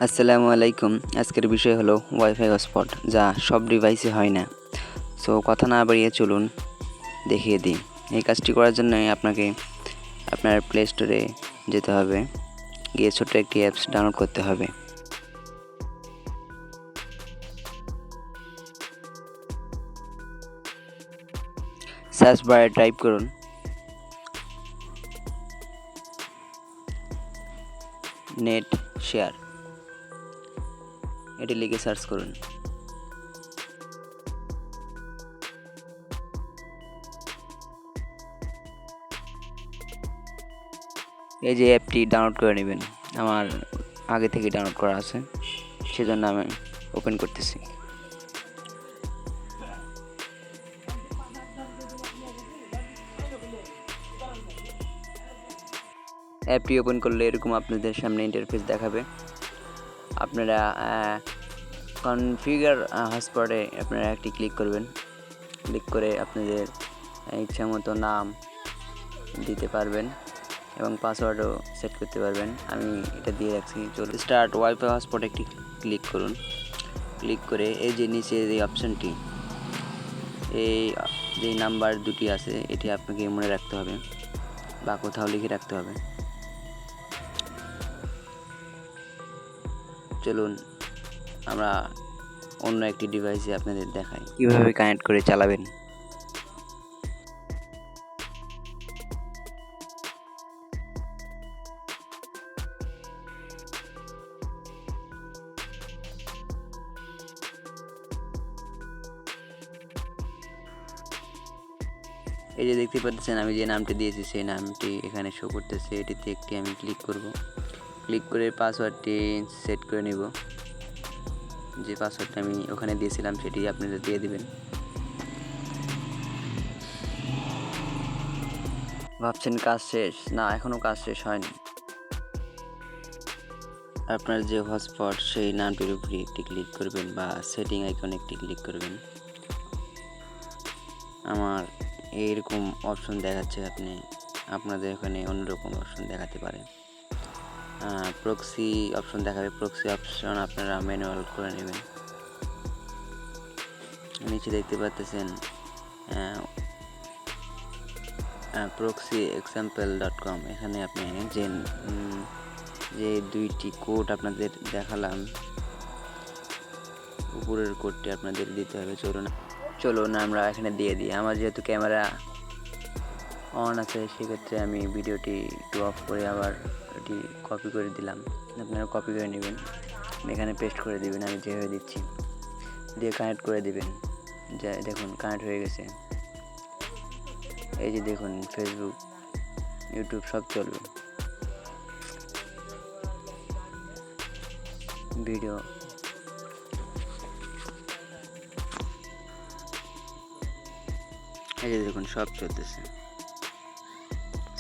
আসসালামু আলাইকুম। আজকের বিষয় হলো ওয়াইফাই হটস্পট, যা সব ডিভাইসে হয় না। সো কথা না বাড়িয়ে চলুন দেখিয়ে দিই। এই কাজটি করার জন্য আপনাকে আপনার প্লে স্টোরে যেতে হবে, গিয়ে ছোট্ট একটি অ্যাপস ডাউনলোড করতে হবে। সার্চ বারে টাইপ করুন নেট শেয়ার, এটি লিখে সার্চ করুন। এই যে অ্যাপটি ডাউনলোড করে নেবেন, আমার আগে থেকে ডাউনলোড করা আছে, সেজন্য আমি ওপেন করতেছি। অ্যাপটি ওপেন করলে এরকম আপনাদের সামনে ইন্টারফেস দেখাবে। আপনারা কনফিগার হটস্পটে আপনারা একটি ক্লিক করবেন। ক্লিক করে আপনাদের ইচ্ছা মতো নাম দিতে পারবেন এবং পাসওয়ার্ডও সেট করতে পারবেন। আমি এটা দিয়ে রাখছি। চলুন স্টার্ট ওয়াইফাই হটস্পট একটি ক্লিক করুন। ক্লিক করে এই যে নিচে এই অপশানটি, এই যে নাম্বার দুটি আছে, এটি আপনাকে মনে রাখতে হবে বা কোথাও লিখে রাখতে হবে। চলুন আমরা অন্য একটি ডিভাইসে আপনাদের দেখাই কীভাবে কানেক্ট করে চালাবেন। এই যে দেখতে পাচ্ছেন আমি যে নামটি দিয়েছি সেই নামটি এখানে শো করতেছে। এটিতে একটি আমি ক্লিক করব। ক্লিক করে পাসওয়ার্ডটি সেট করে নিব। যে পাসওয়ার্ডটা আমি ওখানে দিয়েছিলাম সেটি আপনারা দিয়ে দিবেন। ভাবছেন কাজ শেষ? না, এখনও কাজ শেষ হয়নি। আপনার যে হটস্পট সেই নামটির উপরে একটি ক্লিক করবেন বা সেটিং আইকনে একটি ক্লিক করবেন। আমার এইরকম অপশন দেখাচ্ছে, আপনাদের ওখানে অন্যরকম অপশন দেখাতে পারে। প্রক্সি অপশন দেখাবে। প্রক্সি অপশন আপনারা ম্যানুয়াল করে নেবেন। নিচে দেখতে পাচ্ছেন proxyexample.com। এখানে আপনি যে দুইটি কোড আপনাদের দেখালাম, উপরের কোডটি আপনাদের দিতে হবে। চলুন আমরা এখানে দিয়ে দিই। আমার যেহেতু ক্যামেরা অন আছে, সেক্ষেত্রে আমি ভিডিওটি একটু অফ করে আবার এটি কপি করে দিলাম। আপনারা কপি করে নেবেন, এখানে পেস্ট করে দেবেন। আমি যেভাবে দিচ্ছি দিয়ে কানেক্ট করে দেবেন। দেখুন কানেক্ট হয়ে গেছে। এই যে দেখুন ফেসবুক, ইউটিউব সব চলবে। ভিডিও এই যে দেখুন সব চলতেছে।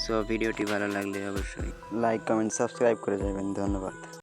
সো ভিডিওটি ভালো লাগলে অবশ্যই লাইক, কমেন্ট, সাবস্ক্রাইব করে যাবেন। ধন্যবাদ।